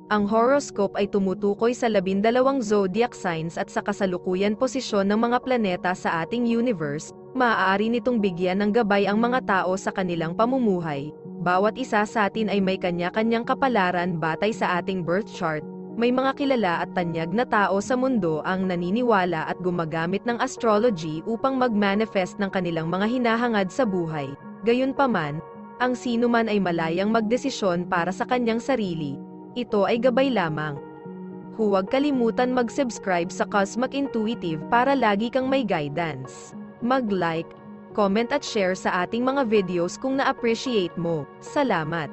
Ang horoscope ay tumutukoy sa 12 zodiac signs at sa kasalukuyan posisyon ng mga planeta sa ating universe. Maaari nitong bigyan ng gabay ang mga tao sa kanilang pamumuhay. Bawat isa sa atin ay may kanya-kanyang kapalaran batay sa ating birth chart. May mga kilala at tanyag na tao sa mundo ang naniniwala at gumagamit ng astrology upang mag-manifest ng kanilang mga hinahangad sa buhay. Gayunpaman, ang sinuman ay malayang magdesisyon para sa kanyang sarili. Ito ay gabay lamang. Huwag kalimutan mag-subscribe sa Cosmic Intuitive para lagi kang may guidance. Mag-like, comment at share sa ating mga videos kung na-appreciate mo. Salamat!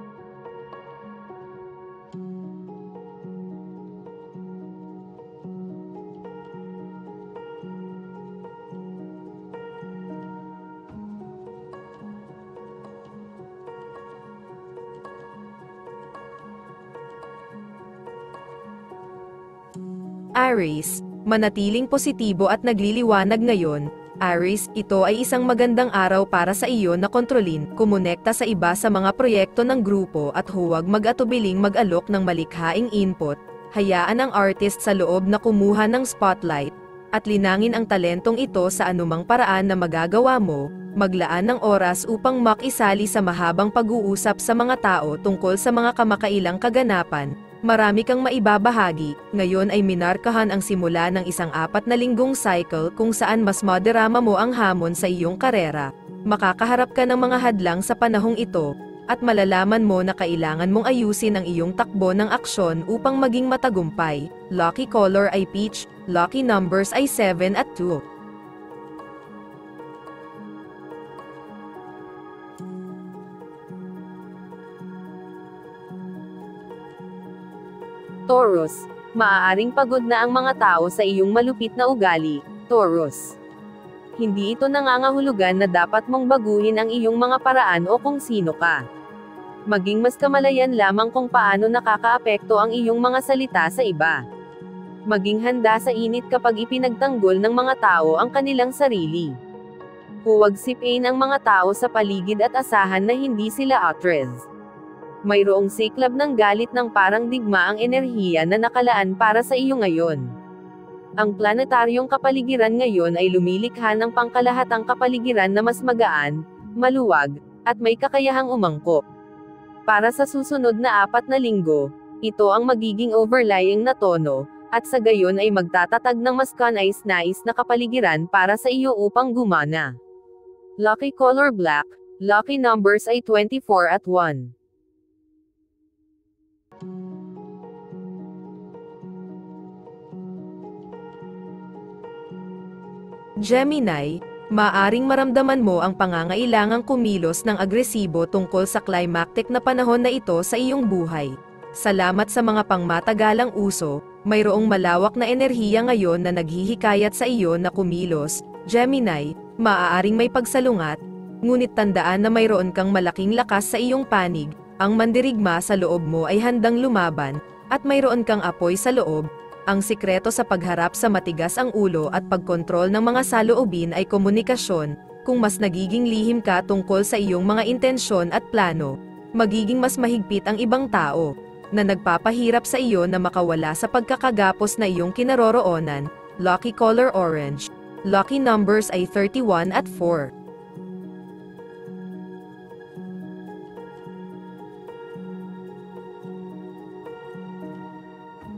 Aries, manatiling positibo at nagliliwanag ngayon. Aries, ito ay isang magandang araw para sa iyo na kontrolin, kumonekta sa iba sa mga proyekto ng grupo at huwag mag-atubiling mag-alok ng malikhaing input. Hayaan ang artist sa loob na kumuha ng spotlight, at linangin ang talentong ito sa anumang paraan na magagawa mo. Maglaan ng oras upang makisali sa mahabang pag-uusap sa mga tao tungkol sa mga kamakailang kaganapan. Marami kang maibabahagi. Ngayon ay minarkahan ang simula ng isang 4 na linggong cycle kung saan mas maderama mo ang hamon sa iyong karera. Makakaharap ka ng mga hadlang sa panahong ito, at malalaman mo na kailangan mong ayusin ang iyong takbo ng aksyon upang maging matagumpay. Lucky color ay peach, lucky numbers ay 7 at 2. Taurus, maaaring pagod na ang mga tao sa iyong malupit na ugali, Taurus. Hindi ito nangangahulugan na dapat mong baguhin ang iyong mga paraan o kung sino ka. Maging mas kamalayan lamang kung paano nakakaapekto ang iyong mga salita sa iba. Maging handa sa init kapag ipinagtanggol ng mga tao ang kanilang sarili. Huwag sipin ang mga tao sa paligid at asahan na hindi sila atres. Mayroong siklab ng galit ng parang digma ang enerhiya na nakalaan para sa iyo ngayon. Ang planetaryong kapaligiran ngayon ay lumilikha ng pangkalahatang kapaligiran na mas magaan, maluwag, at may kakayahang umangkop. Para sa susunod na 4 na linggo, ito ang magiging overlying na tono, at sa gayon ay magtatatag ng mas kanais-nais na kapaligiran para sa iyo upang gumana. Lucky color black, lucky numbers ay 24 at 1. Gemini, maaring maramdaman mo ang pangangailangang kumilos ng agresibo tungkol sa climactic na panahon na ito sa iyong buhay. Salamat sa mga pangmatagalang uso, mayroong malawak na enerhiya ngayon na naghihikayat sa iyo na kumilos. Gemini, maaaring may pagsalungat, ngunit tandaan na mayroon kang malaking lakas sa iyong panig, ang mandirigma sa loob mo ay handang lumaban, at mayroon kang apoy sa loob. Ang sikreto sa pagharap sa matigas ang ulo at pagkontrol ng mga saloobin ay komunikasyon. Kung mas nagiging lihim ka tungkol sa iyong mga intensyon at plano, magiging mas mahigpit ang ibang tao, na nagpapahirap sa iyo na makawala sa pagkakagapos na iyong kinaroroonan. Lucky color orange. Lucky numbers ay 31 at 4.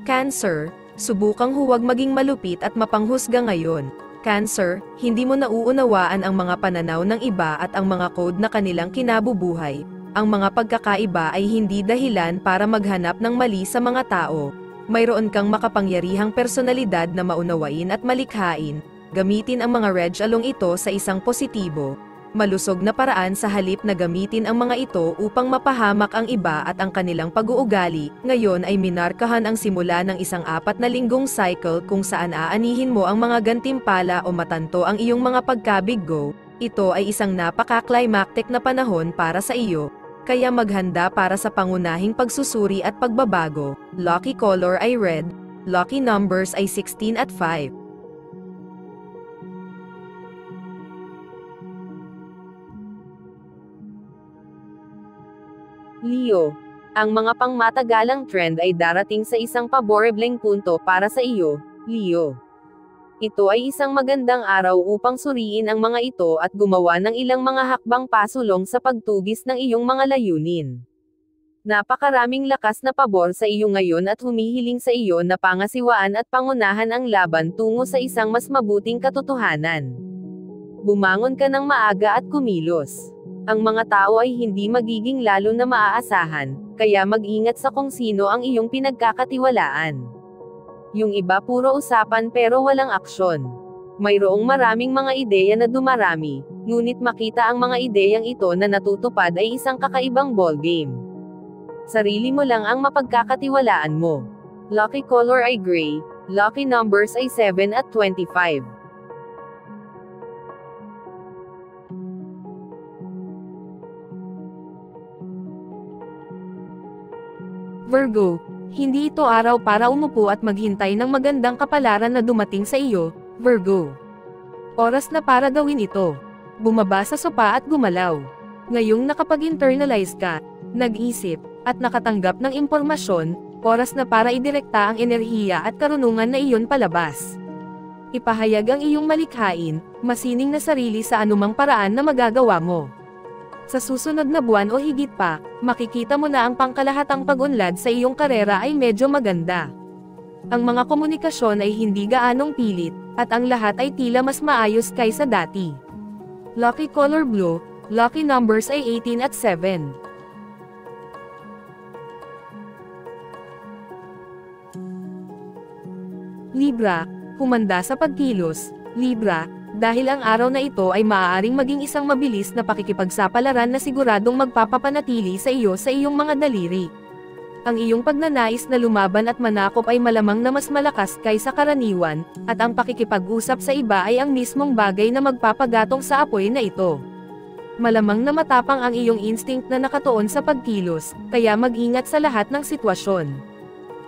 Cancer, subukang huwag maging malupit at mapanghusga ngayon. Cancer, hindi mo nauunawaan ang mga pananaw ng iba at ang mga code na kanilang kinabubuhay. Ang mga pagkakaiba ay hindi dahilan para maghanap ng mali sa mga tao. Mayroon kang makapangyarihang personalidad na maunawain at malikhain. Gamitin ang mga regalong ito sa isang positibo, malusog na paraan sa halip na gamitin ang mga ito upang mapahamak ang iba at ang kanilang pag-uugali. Ngayon ay minarkahan ang simula ng isang 4 na linggong cycle kung saan aanihin mo ang mga gantimpala o matanto ang iyong mga pagkabiggo. Ito ay isang napaka-climactic na panahon para sa iyo, kaya maghanda para sa pangunahing pagsusuri at pagbabago. Lucky color ay red, lucky numbers ay 16 at 5. Leo, Ang mga pangmatagalang trend ay darating sa isang paborebleng punto para sa iyo, Leo. Ito ay isang magandang araw upang suriin ang mga ito at gumawa ng ilang mga hakbang pasulong sa pagtugis ng iyong mga layunin. Napakaraming lakas na pabor sa iyo ngayon at humihiling sa iyo na pangasiwaan at pangunahan ang laban tungo sa isang mas mabuting katotohanan. Bumangon ka ng maaga at kumilos. Ang mga tao ay hindi magiging lalo na maaasahan, kaya mag-ingat sa kung sino ang iyong pinagkakatiwalaan. Yung iba puro usapan pero walang aksyon. Mayroong maraming mga ideya na dumarami, ngunit makita ang mga ideyang ito na natutupad ay isang kakaibang ballgame. Sarili mo lang ang mapagkakatiwalaan mo. Lucky color ay gray, lucky numbers ay 7 at 25. Virgo, hindi ito araw para umupo at maghintay ng magandang kapalaran na dumating sa iyo, Virgo. Oras na para gawin ito. Bumaba sa sopa at gumalaw. Ngayong nakapag-internalize ka, nag-isip, at nakatanggap ng impormasyon, oras na para idirekta ang enerhiya at karunungan na iyon palabas. Ipahayag ang iyong malikhain, masining na sarili sa anumang paraan na magagawa mo. Sa susunod na buwan o higit pa, makikita mo na ang pangkalahatang pag-unlad sa iyong karera ay medyo maganda. Ang mga komunikasyon ay hindi gaanong pilit, at ang lahat ay tila mas maayos kaysa dati. Lucky color blue, lucky numbers ay 18 at 7. Libra, humanda sa pagkilos, Libra, dahil ang araw na ito ay maaaring maging isang mabilis na pakikipagsapalaran na siguradong magpapapanatili sa iyo sa iyong mga daliri. Ang iyong pagnanais na lumaban at manakop ay malamang na mas malakas kaysa karaniwan, at ang pakikipag-usap sa iba ay ang mismong bagay na magpapagatong sa apoy na ito. Malamang na matapang ang iyong instinct na nakatuon sa pagkilos, kaya mag-ingat sa lahat ng sitwasyon.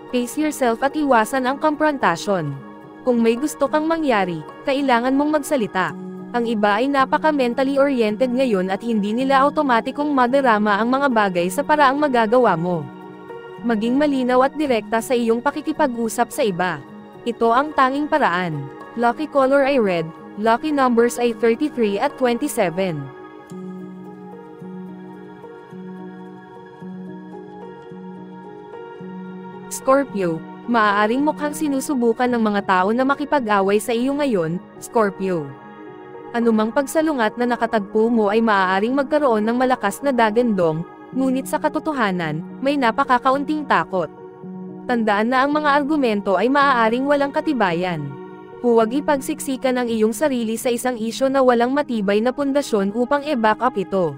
Pace yourself at iwasan ang komprontasyon. Kung may gusto kang mangyari, kailangan mong magsalita. Ang iba ay napaka-mentally oriented ngayon at hindi nila automatikong madarama ang mga bagay sa paraang magagawa mo. Maging malinaw at direkta sa iyong pakikipag-usap sa iba. Ito ang tanging paraan. Lucky color ay red, lucky numbers ay 33 at 27. Scorpio, maaaring mukhang sinusubukan ng mga tao na makipag-away sa iyo ngayon, Scorpio. Anumang pagsalungat na nakatagpo mo ay maaaring magkaroon ng malakas na dagandong, ngunit sa katotohanan, may napakakaunting takot. Tandaan na ang mga argumento ay maaaring walang katibayan. Huwag ipagsiksikan ang iyong sarili sa isang isyu na walang matibay na pundasyon upang i-back up ito.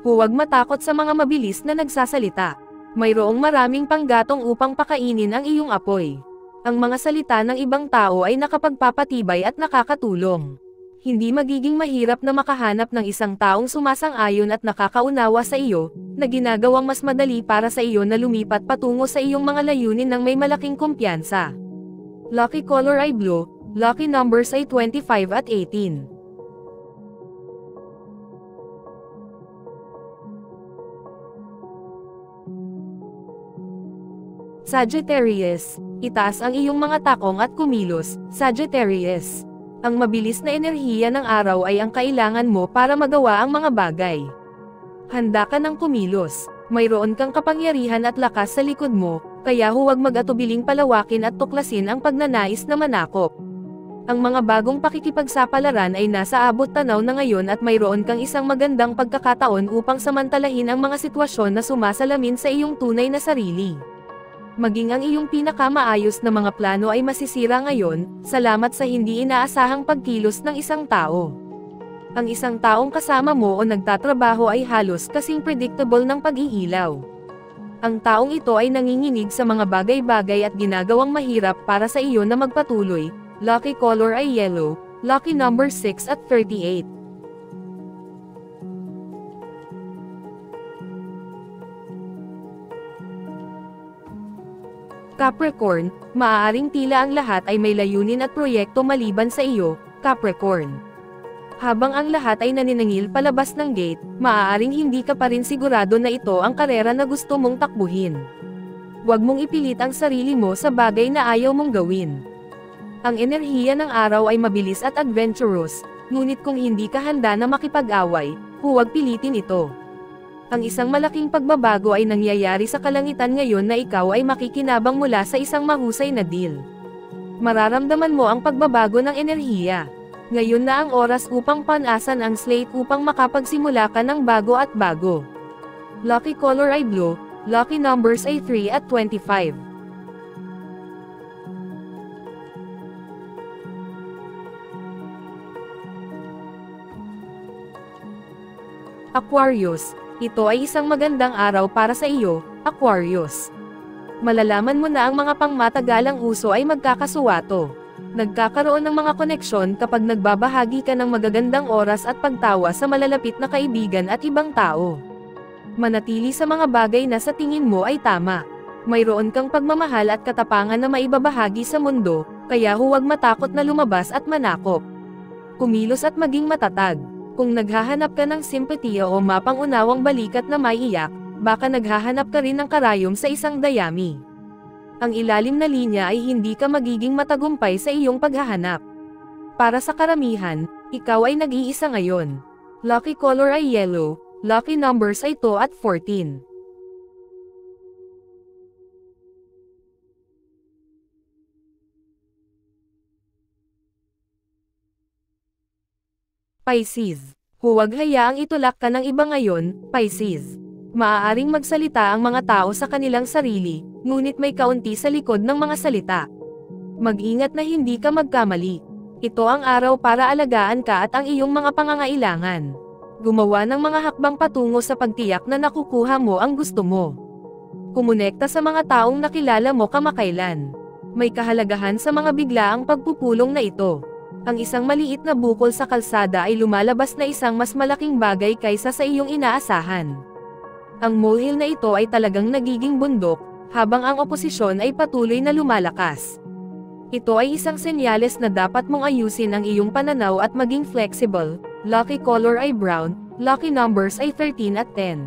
Huwag matakot sa mga mabilis na nagsasalita. Mayroong maraming panggatong upang pakainin ang iyong apoy. Ang mga salita ng ibang tao ay nakapagpapatibay at nakakatulong. Hindi magiging mahirap na makahanap ng isang taong sumasang-ayon at nakakaunawa sa iyo, na ginagawang mas madali para sa iyo na lumipat patungo sa iyong mga layunin ng may malaking kumpiyansa. Lucky color ay blue, lucky numbers ay 25 at 18. Sagittarius, itaas ang iyong mga takong at kumilos, Sagittarius. Ang mabilis na enerhiya ng araw ay ang kailangan mo para magawa ang mga bagay. Handa ka ng kumilos, mayroon kang kapangyarihan at lakas sa likod mo, kaya huwag mag-atubiling palawakin at tuklasin ang pagnanais na manakop. Ang mga bagong pakikipagsapalaran ay nasa abot tanaw na ngayon at mayroon kang isang magandang pagkakataon upang samantalahin ang mga sitwasyon na sumasalamin sa iyong tunay na sarili. Maging ang iyong pinakamaayos na mga plano ay masisira ngayon, salamat sa hindi inaasahang pagkilos ng isang tao. Ang isang taong kasama mo o nagtatrabaho ay halos kasing predictable ng pag-iilaw. Ang taong ito ay nanginginig sa mga bagay-bagay at ginagawang mahirap para sa iyo na magpatuloy. Lucky color ay yellow, lucky number 6 at 38. Capricorn, maaaring tila ang lahat ay may layunin at proyekto maliban sa iyo, Capricorn. Habang ang lahat ay naniningil palabas ng gate, maaaring hindi ka pa rin sigurado na ito ang karera na gusto mong takbuhin. Huwag mong ipilit ang sarili mo sa bagay na ayaw mong gawin. Ang enerhiya ng araw ay mabilis at adventurous, ngunit kung hindi ka handa na makipag-away, huwag pilitin ito. Ang isang malaking pagbabago ay nangyayari sa kalangitan ngayon na ikaw ay makikinabang mula sa isang mahusay na deal. Mararamdaman mo ang pagbabago ng enerhiya. Ngayon na ang oras upang panasan ang slate upang makapagsimula ka ng bago at bago. Lucky color ay blue, lucky numbers ay 3 at 25. Aquarius, ito ay isang magandang araw para sa iyo, Aquarius. Malalaman mo na ang mga pangmatagalang uso ay magkakasuwato. Nagkakaroon ng mga koneksyon kapag nagbabahagi ka ng magagandang oras at pagtawa sa malalapit na kaibigan at ibang tao. Manatili sa mga bagay na sa tingin mo ay tama. Mayroon kang pagmamahal at katapangan na maibabahagi sa mundo, kaya huwag matakot na lumabas at manakop. Kumilos at maging matatag. Kung naghahanap ka ng simpatiya o mapangunawang balikat na maiiyak, baka naghahanap ka rin ng karayom sa isang dayami. Ang ilalim na linya ay hindi ka magiging matagumpay sa iyong paghahanap. Para sa karamihan, ikaw ay nag-iisa ngayon. Lucky color ay yellow, lucky numbers ay 2 at 14. Pisces. Huwag hayaang itulak ka ng iba ngayon, Pisces. Maaaring magsalita ang mga tao sa kanilang sarili, ngunit may kaunti sa likod ng mga salita. Mag-ingat na hindi ka magkamali. Ito ang araw para alagaan ka at ang iyong mga pangangailangan. Gumawa ng mga hakbang patungo sa pagtiyak na nakukuha mo ang gusto mo. Kumonekta sa mga taong nakilala mo kamakailan. May kahalagahan sa mga biglaang pagpupulong na ito. Ang isang maliit na bukol sa kalsada ay lumalabas na isang mas malaking bagay kaysa sa iyong inaasahan. Ang molehill na ito ay talagang nagiging bundok, habang ang oposisyon ay patuloy na lumalakas. Ito ay isang senyales na dapat mong ayusin ang iyong pananaw at maging flexible. Lucky color ay brown, lucky numbers ay 13 at 10.